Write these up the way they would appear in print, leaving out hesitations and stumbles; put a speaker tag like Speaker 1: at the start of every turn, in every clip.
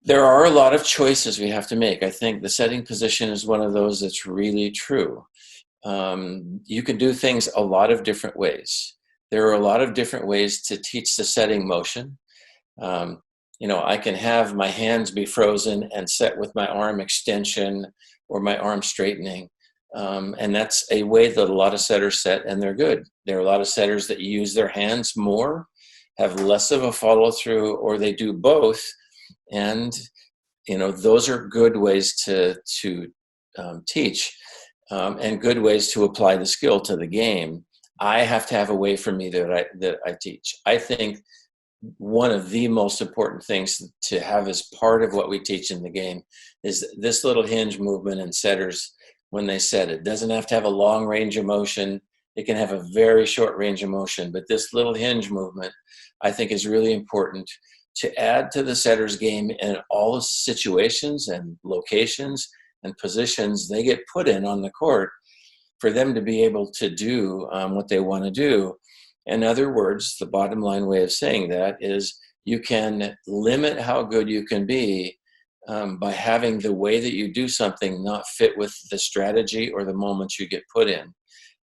Speaker 1: There are a lot of choices we have to make. I think the setting position is one of those that's really true. You can do things a lot of different ways. There are a lot of different ways to teach the setting motion. Um, I can have my hands be frozen and set with my arm extension or my arm straightening. And that's a way that a lot of setters set, and they're good. There are a lot of setters that use their hands more, have less of a follow through, or they do both. And those are good ways to teach, and good ways to apply the skill to the game. I have to have a way for me that I teach. I think one of the most important things to have as part of what we teach in the game is this little hinge movement, and setters, when they set, it doesn't have to have a long range of motion. It can have a very short range of motion, but this little hinge movement, I think, is really important to add to the setter's game in all the situations and locations and positions they get put in on the court, for them to be able to do what they want to do. In other words, the bottom line way of saying that is you can limit how good you can be by having the way that you do something not fit with the strategy or the moments you get put in.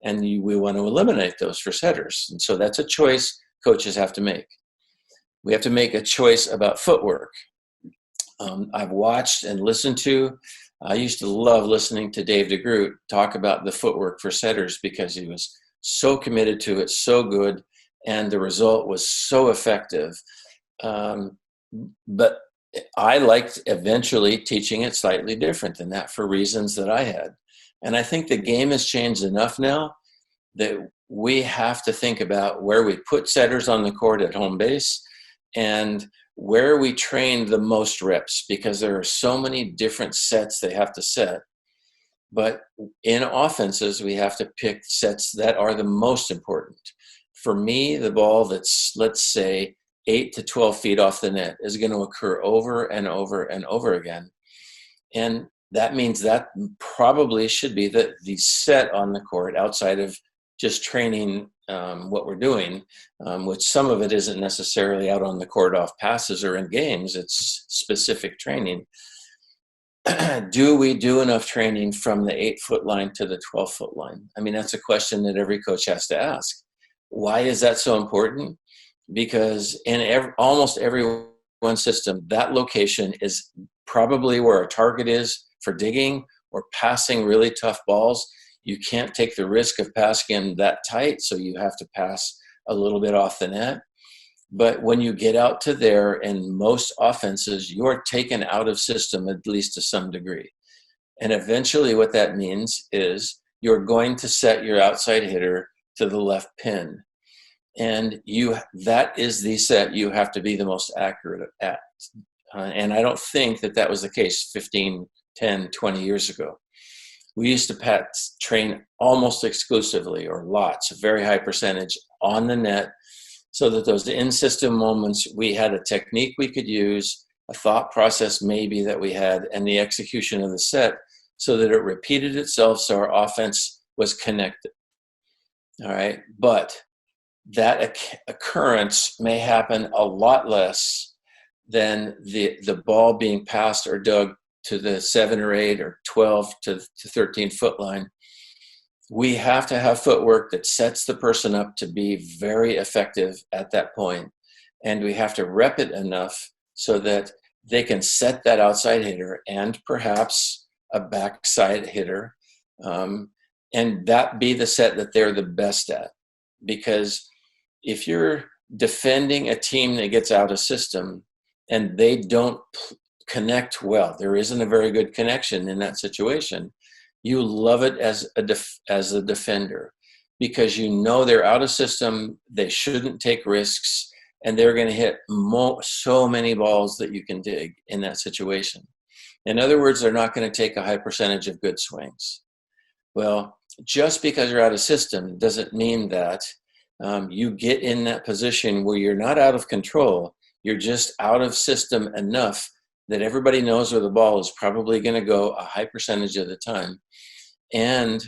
Speaker 1: And we want to eliminate those for setters. And so that's a choice coaches have to make. We have to make a choice about footwork. I've watched and listened to, I used to love listening to Dave DeGroot talk about the footwork for setters, because he was so committed to it, so good, and the result was so effective. But I liked eventually teaching it slightly different than that for reasons that I had. And I think the game has changed enough now that we have to think about where we put setters on the court at home base and where we train the most reps, because there are so many different sets they have to set. But in offenses, we have to pick sets that are the most important. For me, the ball that's, let's say, 8 to 12 feet off the net is going to occur over and over and over again. And that means that probably should be the set on the court, outside of just training what we're doing, which some of it isn't necessarily out on the court off passes or in games. It's specific training. Do we do enough training from the 8-foot line to the 12-foot line? I mean, that's a question that every coach has to ask. Why is that so important? Because in almost every one system, that location is probably where a target is for digging or passing really tough balls. You can't take the risk of passing them that tight, so you have to pass a little bit off the net. But when you get out to there, in most offenses, you're taken out of system, at least to some degree. And eventually what that means is you're going to set your outside hitter to the left pin. And that is the set you have to be the most accurate at. And I don't think that was the case 15, 10, 20 years ago. We used to train almost exclusively, or lots, a very high percentage, on the net, so that those in-system moments, we had a technique we could use, a thought process maybe that we had, and the execution of the set, so that it repeated itself, so our offense was connected. All right, but that occurrence may happen a lot less than the ball being passed or dug to the 7 or 8 or 12 to 13-foot line. We have to have footwork that sets the person up to be very effective at that point. And we have to rep it enough so that they can set that outside hitter and perhaps a backside hitter, and that be the set that they're the best at. Because if you're defending a team that gets out of system and they don't connect well, there isn't a very good connection in that situation, you love it as a defender, because you know they're out of system, they shouldn't take risks, and they're going to hit so many balls that you can dig in that situation. In other words, they're not going to take a high percentage of good swings. Well, just because you're out of system doesn't mean that you get in that position where you're not out of control, you're just out of system enough that everybody knows where the ball is probably going to go a high percentage of the time. And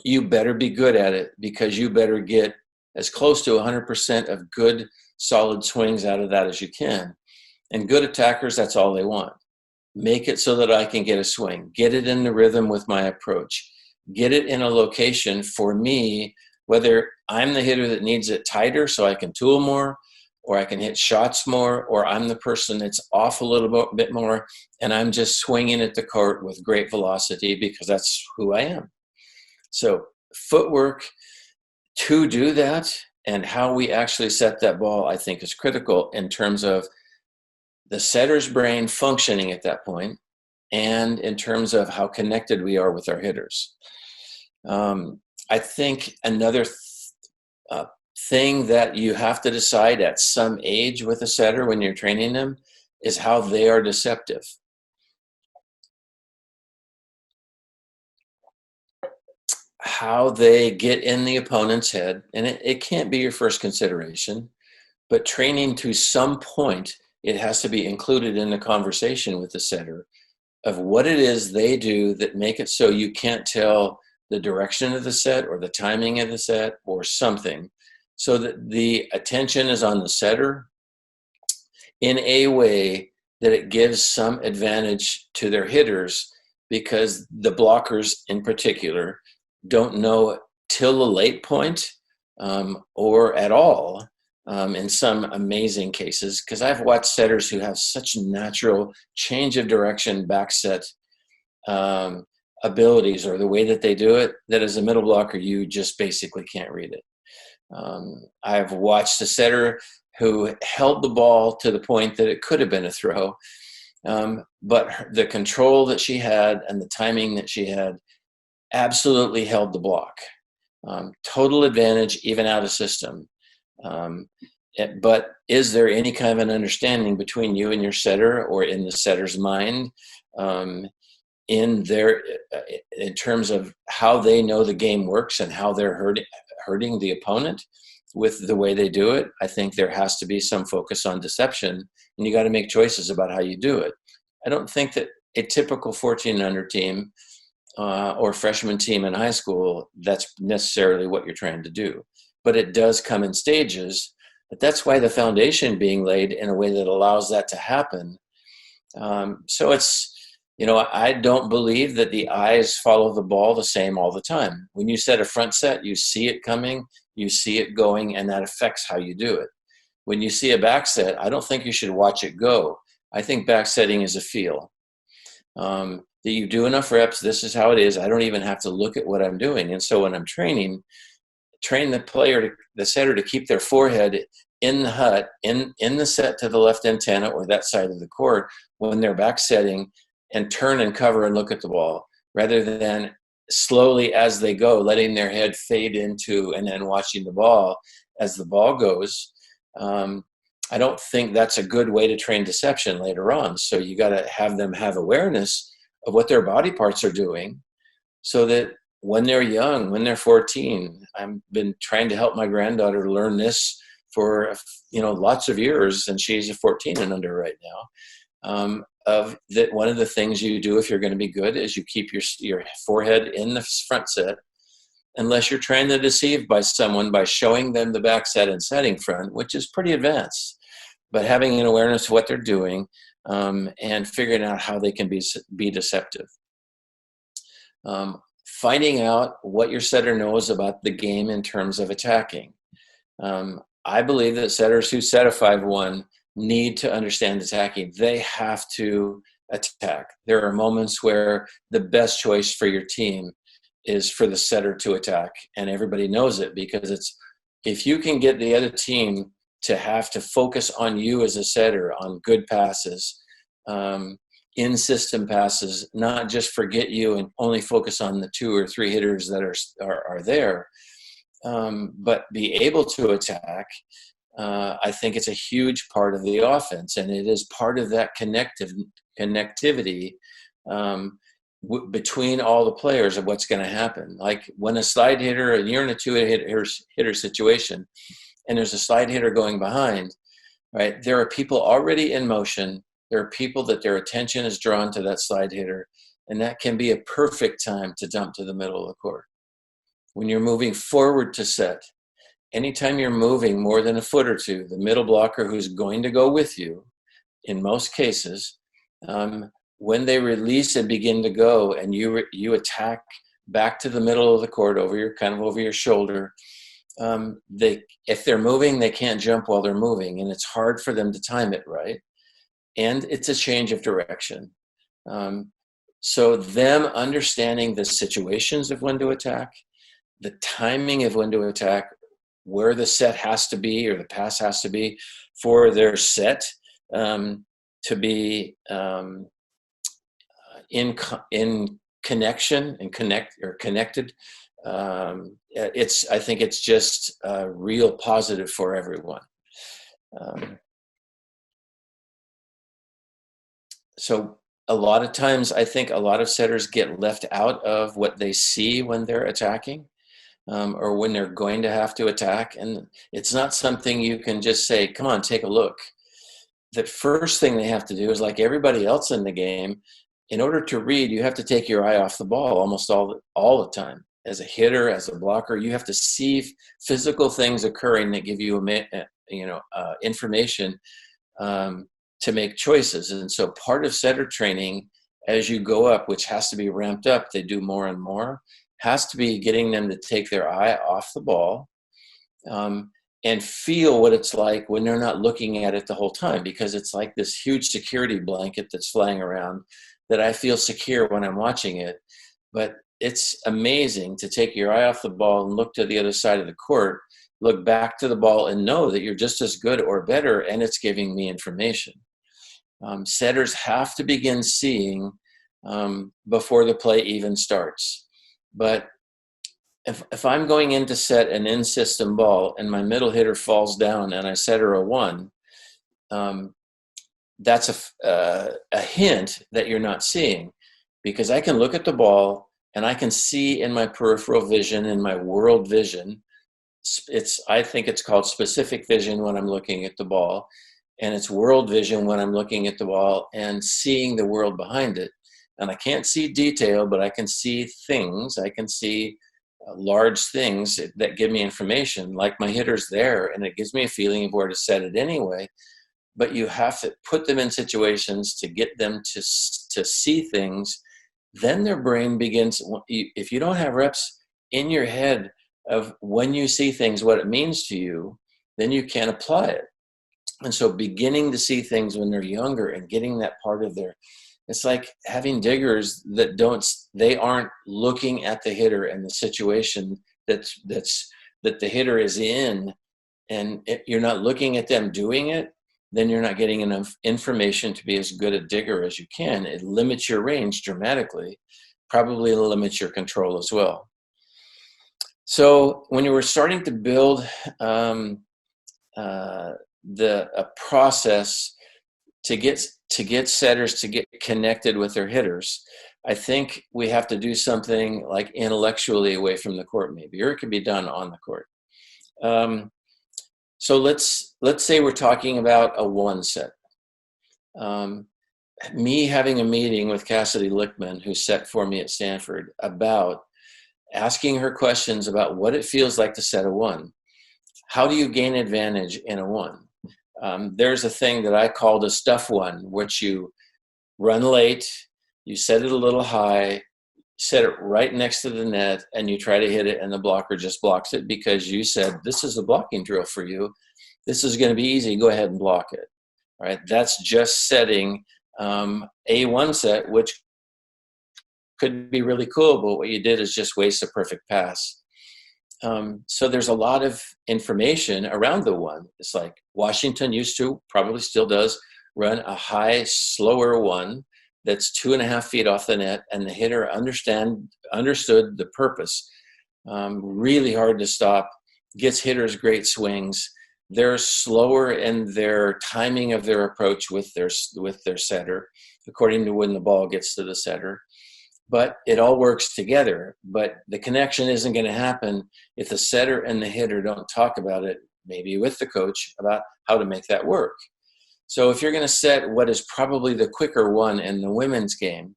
Speaker 1: you better be good at it, because you better get as close to 100% of good, solid swings out of that as you can. And good attackers, that's all they want. Make it so that I can get a swing, get it in the rhythm with my approach, get it in a location for me, whether I'm the hitter that needs it tighter so I can tool more, or I can hit shots more, or I'm the person that's off a little bit more and I'm just swinging at the court with great velocity because that's who I am. So footwork to do that and how we actually set that ball, I think, is critical in terms of the setter's brain functioning at that point, and in terms of how connected we are with our hitters. I think another thing that you have to decide at some age with a setter when you're training them is how they are deceptive. How they get in the opponent's head, and it can't be your first consideration, but training to some point, it has to be included in the conversation with the setter of what it is they do that make it so you can't tell the direction of the set or the timing of the set or something, so that the attention is on the setter in a way that it gives some advantage to their hitters, because the blockers in particular don't know till the late point, or at all, in some amazing cases, because I've watched setters who have such natural change of direction, back set abilities, or the way that they do it, that as a middle blocker, you just basically can't read it. I've watched a setter who held the ball to the point that it could have been a throw, but the control that she had and the timing that she had absolutely held the block. Total advantage, even out of system. But is there any kind of an understanding between you and your setter, or in the setter's mind, in terms of how they know the game works and how they're hurting the opponent with the way they do it? I think there has to be some focus on deception, and you got to make choices about how you do it. I don't think that a typical 14 under team or freshman team in high school, that's necessarily what you're trying to do. But it does come in stages. But that's why the foundation being laid in a way that allows that to happen. So it's, I don't believe that the eyes follow the ball the same all the time. When you set a front set, you see it coming, you see it going, and that affects how you do it. When you see a back set, I don't think you should watch it go. I think back setting is a feel. That you do enough reps, this is how it is. I don't even have to look at what I'm doing. And so when I'm train the setter to keep their forehead in the hut, in the set to the left antenna or that side of the court when they're back setting, and turn and cover and look at the ball, rather than slowly as they go, letting their head fade into and then watching the ball as the ball goes. I don't think that's a good way to train deception later on. So you got to have them have awareness of what their body parts are doing, so that when they're young, when they're 14, I've been trying to help my granddaughter learn this for lots of years, and she's a 14 and under right now. Of that, one of the things you do if you're going to be good is you keep your forehead in the front set, unless you're trying to deceive by someone by showing them the back set and setting front, which is pretty advanced. But having an awareness of what they're doing, and figuring out how they can be deceptive. Finding out what your setter knows about the game in terms of attacking. I believe that setters who set a 5-1 need to understand attacking. They have to attack. There are moments where the best choice for your team is for the setter to attack, and everybody knows it, because it's, if you can get the other team to have to focus on you as a setter, on good passes, in system passes, not just forget you and only focus on the 2 or 3 hitters that are there, but be able to attack. I think it's a huge part of the offense, and it is part of that connectivity between all the players of what's going to happen. Like when a slide hitter, and you're in a 2-hitter situation, and there's a slide hitter going behind, right? There are people already in motion. There are people that their attention is drawn to that slide hitter, and that can be a perfect time to dump to the middle of the court. When you're moving forward to set, anytime you're moving more than a foot or two, the middle blocker who's going to go with you in most cases, when they release and begin to go, and you attack back to the middle of the court over your shoulder, if they're moving, they can't jump while they're moving, and it's hard for them to time it right. And it's a change of direction. So them understanding the situations of when to attack, the timing of when to attack, where the set has to be or the pass has to be for their set to be in connection and connected. I think it's just real positive for everyone. So a lot of times, I think a lot of setters get left out of what they see when they're attacking, or when they're going to have to attack. And it's not something you can just say, come on, take a look. The first thing they have to do is, like everybody else in the game, in order to read, you have to take your eye off the ball almost all the time. As a hitter, as a blocker, you have to see physical things occurring that give you information to make choices. And so part of setter training, as you go up, which has to be ramped up, they do more and more, has to be getting them to take their eye off the ball and feel what it's like when they're not looking at it the whole time, because it's like this huge security blanket that's flying around that I feel secure when I'm watching it. But it's amazing to take your eye off the ball and look to the other side of the court, look back to the ball and know that you're just as good or better, and it's giving me information. Setters have to begin seeing before the play even starts. But if I'm going in to set an in-system ball and my middle hitter falls down and I set her a 1, that's a hint that you're not seeing, because I can look at the ball and I can see in my peripheral vision, in my world vision. I think it's called specific vision when I'm looking at the ball, and it's world vision when I'm looking at the ball and seeing the world behind it. And I can't see detail, but I can see things. I can see large things that give me information, like my hitter's there, and it gives me a feeling of where to set it anyway. But you have to put them in situations to get them to see things. Then their brain begins, if you don't have reps in your head of when you see things, what it means to you, then you can't apply it. And so beginning to see things when they're younger and getting that part of it's like having diggers they aren't looking at the hitter and the situation that the hitter is in, and if you're not looking at them doing it, then you're not getting enough information to be as good a digger as you can. It limits your range dramatically, probably limits your control as well. So when you were starting to build a process to get setters to get connected with their hitters, I think we have to do something like intellectually away from the court, maybe, or it can be done on the court. So let's say we're talking about a 1 set. Me having a meeting with Cassidy Lichtman, who set for me at Stanford, about asking her questions about what it feels like to set a 1. How do you gain advantage in a 1? There's a thing that I called a stuff 1, which you run late, you set it a little high, set it right next to the net, and you try to hit it, and the blocker just blocks it because you said, this is a blocking drill for you. This is going to be easy. Go ahead and block it. All right? That's just setting a 1 set, which could be really cool, but what you did is just waste a perfect pass. So there's a lot of information around the 1. It's like Washington used to, probably still does, run a high, slower 1 that's 2.5 feet off the net, and the hitter understood the purpose. Really hard to stop, gets hitters great swings. They're slower in their timing of their approach with their setter, according to when the ball gets to the setter. But it all works together. But the connection isn't going to happen if the setter and the hitter don't talk about it, maybe with the coach, about how to make that work. So if you're going to set what is probably the quicker 1 in the women's game,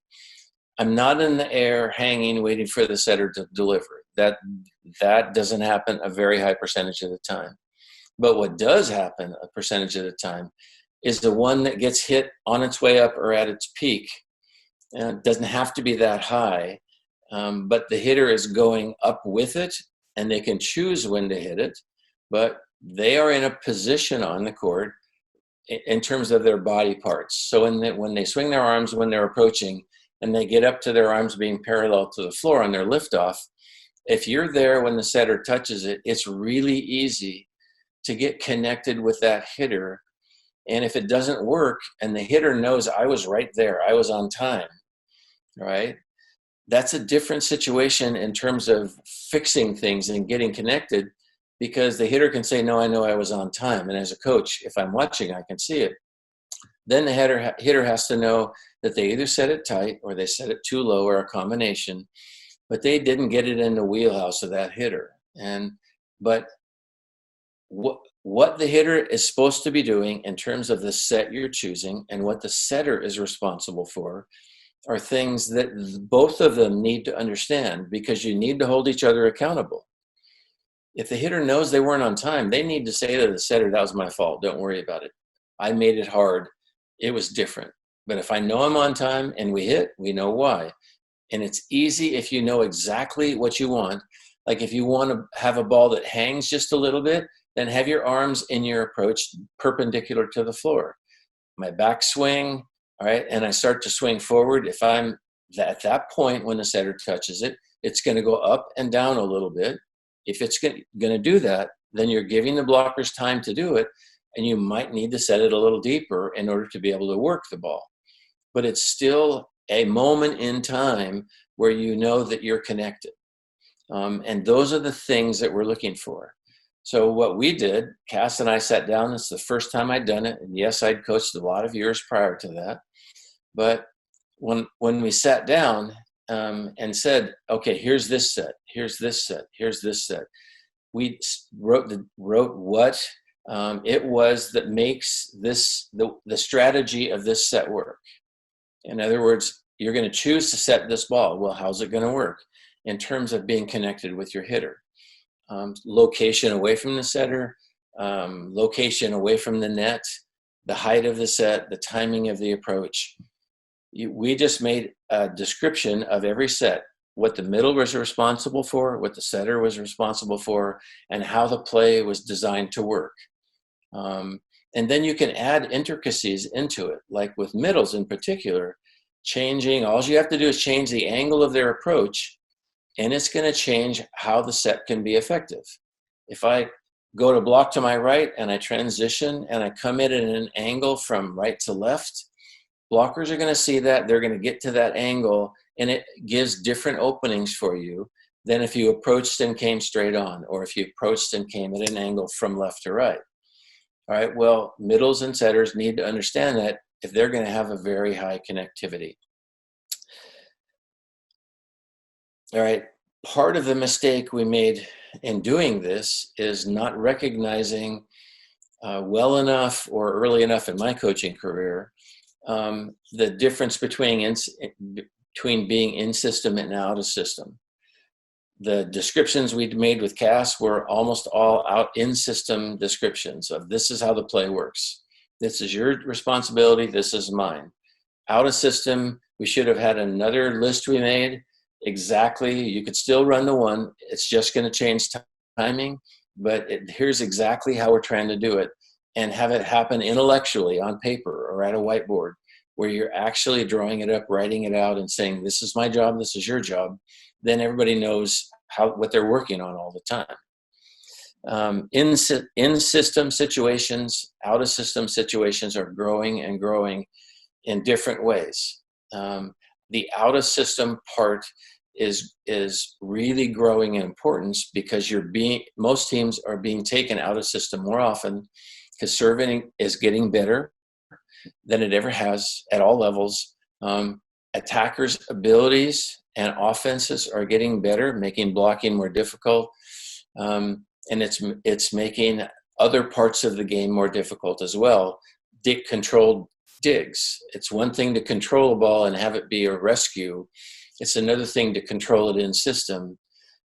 Speaker 1: I'm not in the air hanging, waiting for the setter to deliver. That doesn't happen a very high percentage of the time. But what does happen a percentage of the time is the one that gets hit on its way up or at its peak. It doesn't have to be that high, but the hitter is going up with it, and they can choose when to hit it, but they are in a position on the court in terms of their body parts. So when they swing their arms when they're approaching, and they get up to their arms being parallel to the floor on their liftoff, if you're there when the setter touches it, it's really easy to get connected with that hitter. And if it doesn't work and the hitter knows I was right there, I was on time, right? That's a different situation in terms of fixing things and getting connected, because the hitter can say, no, I know I was on time. And as a coach, if I'm watching, I can see it. Then the hitter has to know that they either set it tight or they set it too low, or a combination, but they didn't get it in the wheelhouse of that hitter. But what the hitter is supposed to be doing in terms of the set you're choosing and what the setter is responsible for are things that both of them need to understand, because you need to hold each other accountable. If the hitter knows they weren't on time, they need to say to the setter, that was my fault, don't worry about it. I made it hard, it was different. But if I know I'm on time and we hit, we know why. And it's easy if you know exactly what you want. Like if you want to have a ball that hangs just a little bit, then have your arms in your approach perpendicular to the floor. My back swing, all right, and I start to swing forward. If I'm at that point when the setter touches it, it's going to go up and down a little bit. If it's going to do that, then you're giving the blockers time to do it, and you might need to set it a little deeper in order to be able to work the ball. But it's still a moment in time where you know that you're connected. And those are the things that we're looking for. So what we did, Cass and I sat down. It's the first time I'd done it. And yes, I'd coached a lot of years prior to that. But when we sat down and said, okay, here's this set, here's this set, here's this set, we wrote what it was that makes this the strategy of this set work. In other words, you're going to choose to set this ball. Well, how's it going to work in terms of being connected with your hitter? Location away from the setter, location away from the net, the height of the set, the timing of the approach. We just made a description of every set, what the middle was responsible for, what the setter was responsible for, and how the play was designed to work. And then you can add intricacies into it, like with middles in particular, all you have to do is change the angle of their approach, and it's going to change how the set can be effective. If I go to block to my right and I transition and I come in at an angle from right to left, blockers are going to see that. They're going to get to that angle, and it gives different openings for you than if you approached and came straight on, or if you approached and came at an angle from left to right. All right, well, middles and setters need to understand that if they're going to have a very high connectivity. All right, part of the mistake we made in doing this is not recognizing well enough or early enough in my coaching career the difference between being in system and out of system. The descriptions we'd made with Cass were almost all out in system descriptions of this is how the play works. This is your responsibility. This is mine. Out of system, we should have had another list we made. Exactly. You could still run the one. It's just going to change timing, but here's exactly how we're trying to do it, and have it happen intellectually on paper or at a whiteboard where you're actually drawing it up, writing it out, and saying, this is my job, this is your job. Then everybody knows what they're working on all the time. In system situations, out of system situations are growing and growing in different ways. The out of system part is really growing in importance because most teams are being taken out of system more often because serving is getting better than it ever has at all levels. Attackers' abilities and offenses are getting better, making blocking more difficult. And it's making other parts of the game more difficult as well. Controlled digs. It's one thing to control a ball and have it be a rescue. It's another thing to control it in system.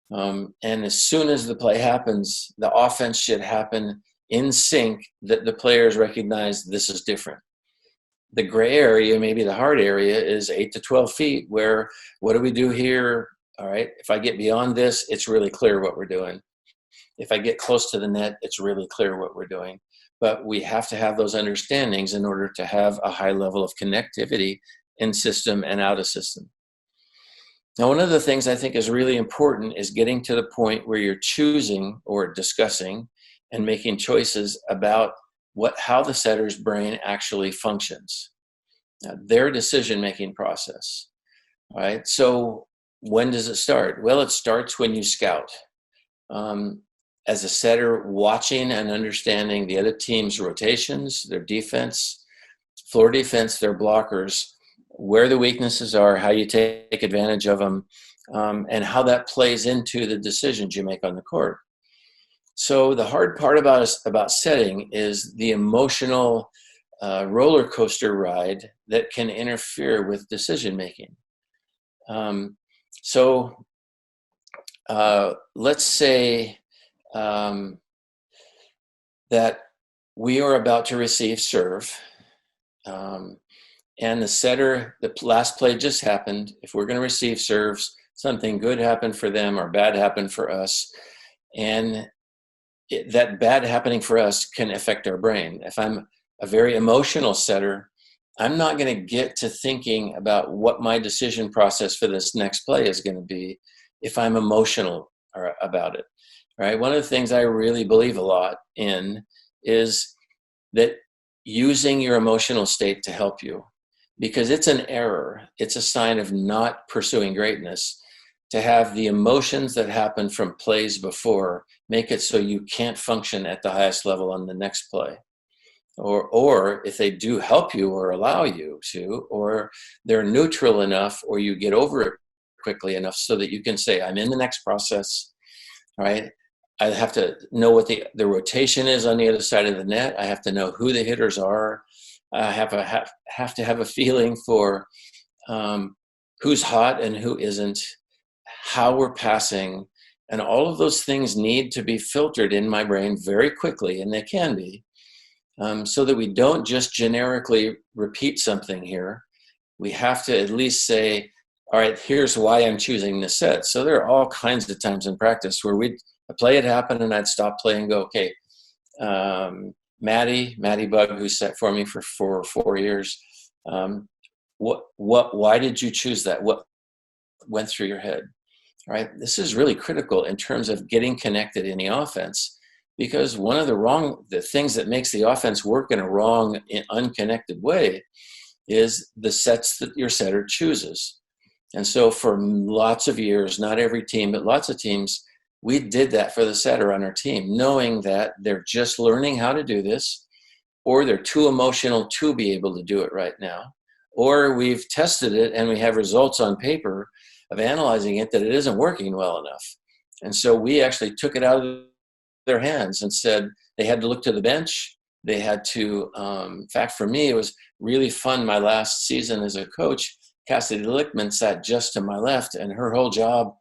Speaker 1: And as soon as the play happens, the offense should happen in sync that the players recognize this is different. The gray area, maybe the hard area, is 8 to 12 feet, where what do we do here? All right, if I get beyond this, it's really clear what we're doing. If I get close to the net, it's really clear what we're doing. But we have to have those understandings in order to have a high level of connectivity in system and out of system. Now, one of the things I think is really important is getting to the point where you're choosing or discussing and making choices about how the setter's brain actually functions, their decision-making process. All right, so when does it start? Well, it starts when you scout. As a setter, watching and understanding the other team's rotations, their defense, floor defense, their blockers, where the weaknesses are, how you take advantage of them, and how that plays into the decisions you make on the court. So the hard part about setting is the emotional roller coaster ride that can interfere with decision making. So let's say that we are about to receive serve, and the setter, the last play just happened. If we're going to receive serves, something good happened for them or bad happened for us, and that bad happening for us can affect our brain. If I'm a very emotional setter, I'm not going to get to thinking about what my decision process for this next play is going to be if I'm emotional about it. Right? One of the things I really believe a lot in is that using your emotional state to help you, because it's an error. It's a sign of not pursuing greatness to have the emotions that happen from plays before make it so you can't function at the highest level on the next play. Or if they do help you or allow you to, or they're neutral enough, or you get over it quickly enough so that you can say, I'm in the next process, right? I have to know what the rotation is on the other side of the net. I have to know who the hitters are. I have to have a feeling for who's hot and who isn't, how we're passing, and all of those things need to be filtered in my brain very quickly, and they can be, so that we don't just generically repeat something here. We have to at least say, all right, here's why I'm choosing this set. So there are all kinds of times in practice where a play had happened and I'd stop playing and go, okay, Maddie Bug, who set for me for 4 years, why did you choose that? What went through your head? Right? This is really critical in terms of getting connected in the offense, because one of the things that makes the offense work in a wrong, unconnected way is the sets that your setter chooses. And so for lots of years, not every team, but lots of teams, we did that for the setter on our team, knowing that they're just learning how to do this, or they're too emotional to be able to do it right now, or we've tested it and we have results on paper of analyzing it that it isn't working well enough. And so we actually took it out of their hands and said they had to look to the bench. They had to, in fact, for me, it was really fun. My last season as a coach, Cassidy Lichtman sat just to my left, and her whole job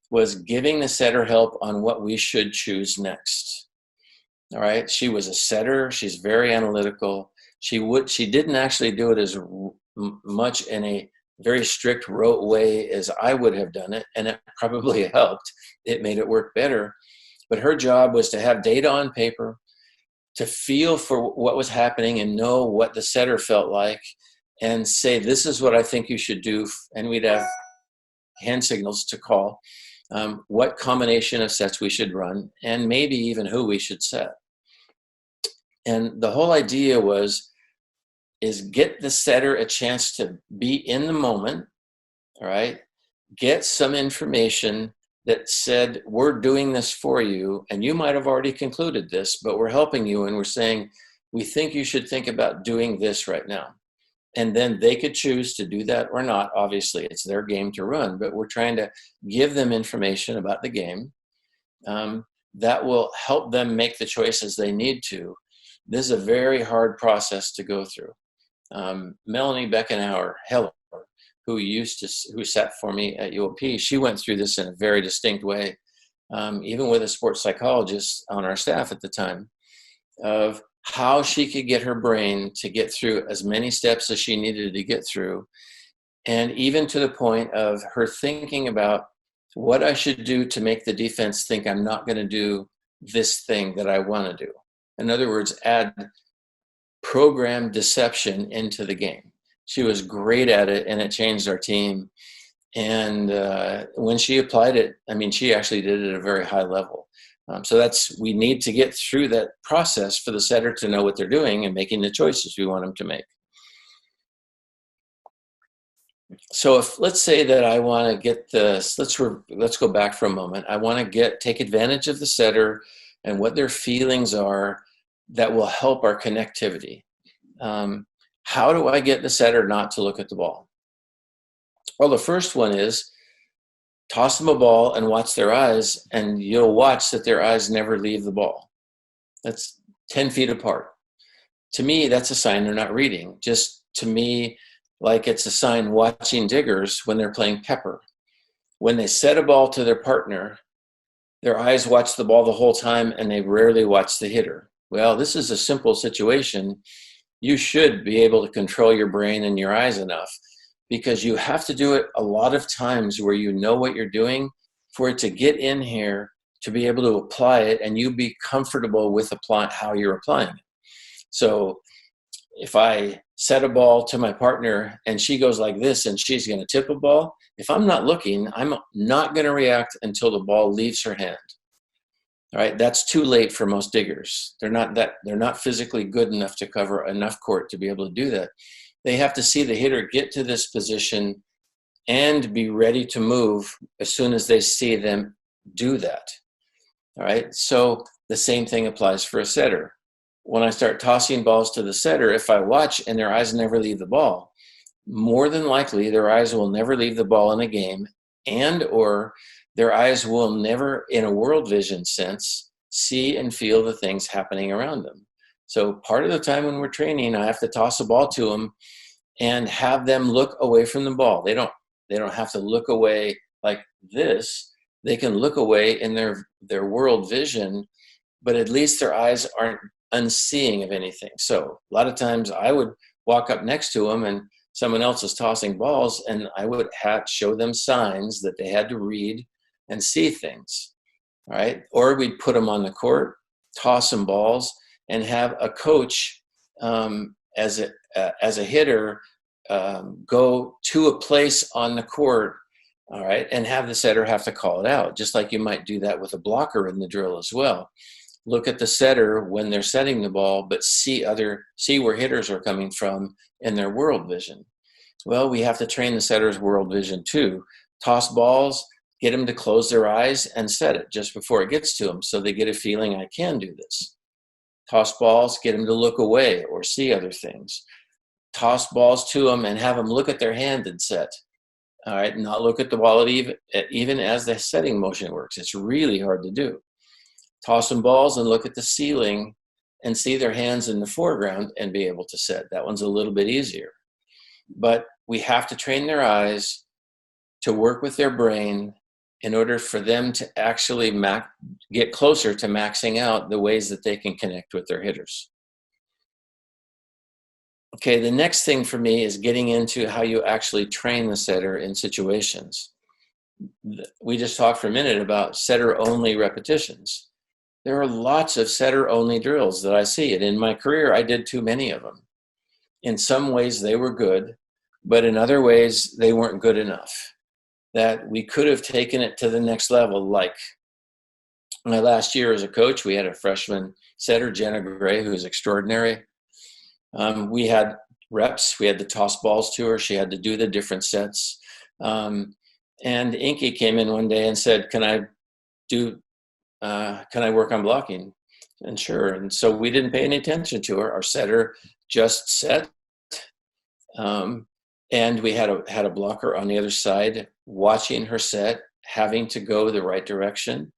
Speaker 1: was giving the setter help on what we should choose next. All right. She was a setter. She's very analytical. She didn't actually do it as much in a very strict rote way as I would have done it, and it probably helped. It made it work better. But her job was to have data on paper, to feel for what was happening and know what the setter felt like, and say, this is what I think you should do. And we'd have hand signals to call what combination of sets we should run, and maybe even who we should set. And the whole idea is get the setter a chance to be in the moment, all right? Get some information that said, we're doing this for you, and you might have already concluded this, but we're helping you, and we're saying, we think you should think about doing this right now. And then they could choose to do that or not. Obviously, it's their game to run, but we're trying to give them information about the game that will help them make the choices they need to. This is a very hard process to go through. Melanie Beckenauer Heller, who sat for me at UOP, she went through this in a very distinct way, even with a sports psychologist on our staff at the time. of how she could get her brain to get through as many steps as she needed to get through. And even to the point of her thinking about what I should do to make the defense think I'm not going to do this thing that I want to do. In other words, add program deception into the game. She was great at it, and it changed our team. And when she applied it, I mean, she actually did it at a very high level. So we need to get through that process for the setter to know what they're doing and making the choices we want them to make. So if, let's say that I want to get this, let's go back for a moment. I want to take advantage of the setter and what their feelings are that will help our connectivity. How do I get the setter not to look at the ball? Well, the first one is toss them a ball and watch their eyes, and you'll watch that their eyes never leave the ball. That's 10 feet apart. To me, that's a sign they're not reading. Just to me, like it's a sign watching diggers when they're playing pepper. When they set a ball to their partner, their eyes watch the ball the whole time and they rarely watch the hitter. Well, this is a simple situation. You should be able to control your brain and your eyes enough, because you have to do it a lot of times where you know what you're doing for it to get in here, to be able to apply it, and you be comfortable with how you're applying it. So if I set a ball to my partner and she goes like this and she's going to tip a ball, if I'm not looking, I'm not going to react until the ball leaves her hand. All right, that's too late for most diggers. They're not physically good enough to cover enough court to be able to do that. They have to see the hitter get to this position and be ready to move as soon as they see them do that. All right, so the same thing applies for a setter. When I start tossing balls to the setter, if I watch and their eyes never leave the ball, more than likely their eyes will never leave the ball in a game, and or their eyes will never, in a world vision sense, see and feel the things happening around them. So part of the time when we're training, I have to toss a ball to them and have them look away from the ball. They don't have to look away like this. They can look away in their world vision, but at least their eyes aren't unseeing of anything. So a lot of times I would walk up next to them and someone else is tossing balls, and I would show them signs that they had to read and see things. All right. Or we'd put them on the court, toss some balls, and have a coach as a hitter go to a place on the court, all right, and have the setter have to call it out, just like you might do that with a blocker in the drill as well. Look at the setter when they're setting the ball, but see where hitters are coming from in their world vision. Well, we have to train the setter's world vision too. Toss balls, get them to close their eyes and set it just before it gets to them, so they get a feeling I can do this. Toss balls, get them to look away or see other things. Toss balls to them and have them look at their hand and set. All right, not look at the ball even as the setting motion works. It's really hard to do. Toss some balls and look at the ceiling and see their hands in the foreground and be able to set. That one's a little bit easier. But we have to train their eyes to work with their brain in order for them to actually get closer to maxing out the ways that they can connect with their hitters. Okay, the next thing for me is getting into how you actually train the setter in situations. We just talked for a minute about setter-only repetitions. There are lots of setter-only drills that I see, and in my career, I did too many of them. In some ways, they were good, but in other ways, they weren't good enough. That we could have taken it to the next level. Like my last year as a coach, we had a freshman setter, Jenna Gray, who is extraordinary. We had reps. We had to toss balls to her. She had to do the different sets. And Inky came in one day and said, can I work on blocking? And sure. And so we didn't pay any attention to her. Our setter just set. And we had a blocker on the other side watching her set, having to go the right direction,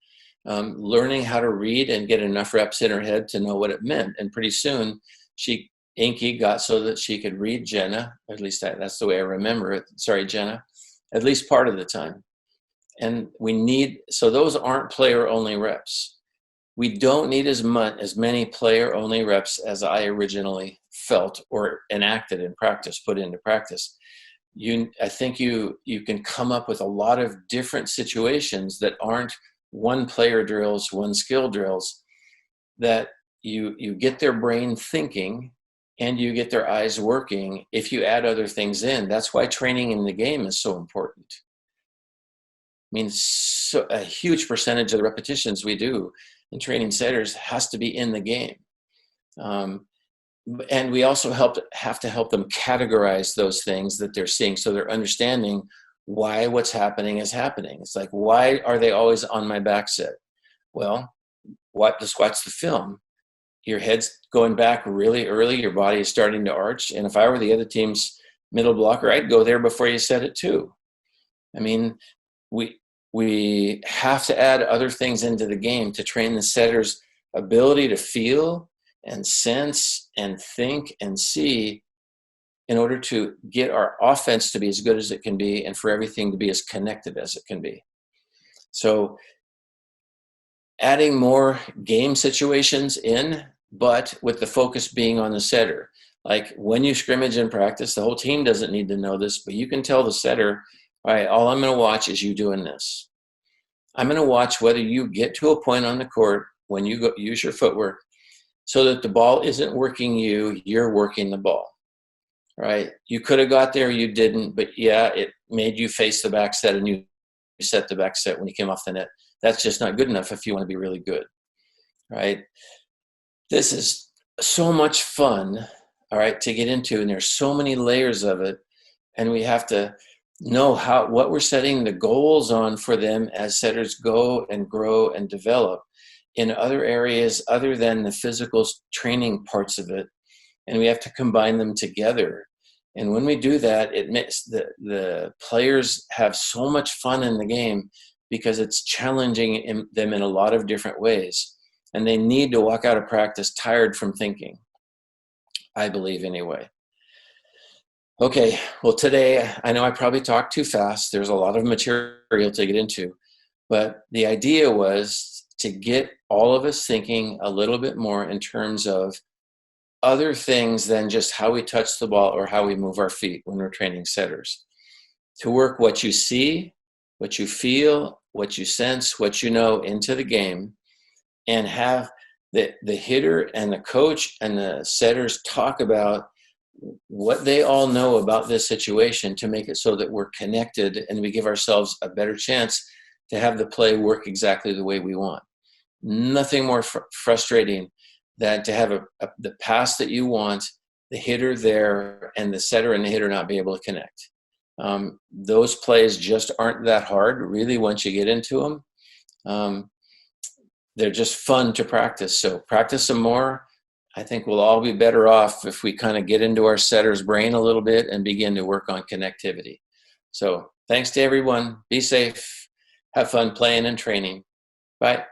Speaker 1: learning how to read and get enough reps in her head to know what it meant. And pretty soon, Inky got so that she could read Jenna, at least that's the way I remember it. Sorry, Jenna, at least part of the time. And so those aren't player-only reps. we don't need as many player only reps as I originally felt or enacted in practice, put into practice. I think you can come up with a lot of different situations that aren't one player drills, one skill drills, that you get their brain thinking and you get their eyes working if you add other things in. That's why training in the game is so important. I mean, so a huge percentage of the repetitions we do in training setters has to be in the game. And we also have to help them categorize those things that they're seeing, so they're understanding why what's happening is happening. It's like, why are they always on my back set? Well, just watch the film. Your head's going back really early, your body is starting to arch, and if I were the other team's middle blocker, I'd go there before you set it too. I mean, we have to add other things into the game to train the setter's ability to feel and sense and think and see, in order to get our offense to be as good as it can be and for everything to be as connected as it can be. So adding more game situations in, but with the focus being on the setter. Like when you scrimmage in practice, the whole team doesn't need to know this, but you can tell the setter, all right, all I'm going to watch is you doing this. I'm going to watch whether you get to a point on the court when you go use your footwork so that the ball isn't working you, you're working the ball, right? You could have got there, you didn't, but yeah, it made you face the back set and you set the back set when you came off the net. That's just not good enough if you want to be really good, right? This is so much fun, all right, to get into, and there's so many layers of it, and we have to know what we're setting the goals on for them as setters go and grow and develop in other areas other than the physical training parts of it, and we have to combine them together. And when we do that, it makes the players have so much fun in the game because it's challenging them in a lot of different ways. And they need to walk out of practice tired from thinking, I believe anyway. Okay, well today, I know I probably talked too fast. There's a lot of material to get into, but the idea was to get all of us thinking a little bit more in terms of other things than just how we touch the ball or how we move our feet when we're training setters. To work what you see, what you feel, what you sense, what you know into the game, and have the hitter and the coach and the setters talk about what they all know about this situation to make it so that we're connected and we give ourselves a better chance to have the play work exactly the way we want. Nothing more frustrating than to have the pass that you want, the hitter there, and the setter and the hitter not be able to connect. Those plays just aren't that hard, really, once you get into them. They're just fun to practice. So practice some more. I think we'll all be better off if we kind of get into our setter's brain a little bit and begin to work on connectivity. So thanks to everyone. Be safe. Have fun playing and training. Bye.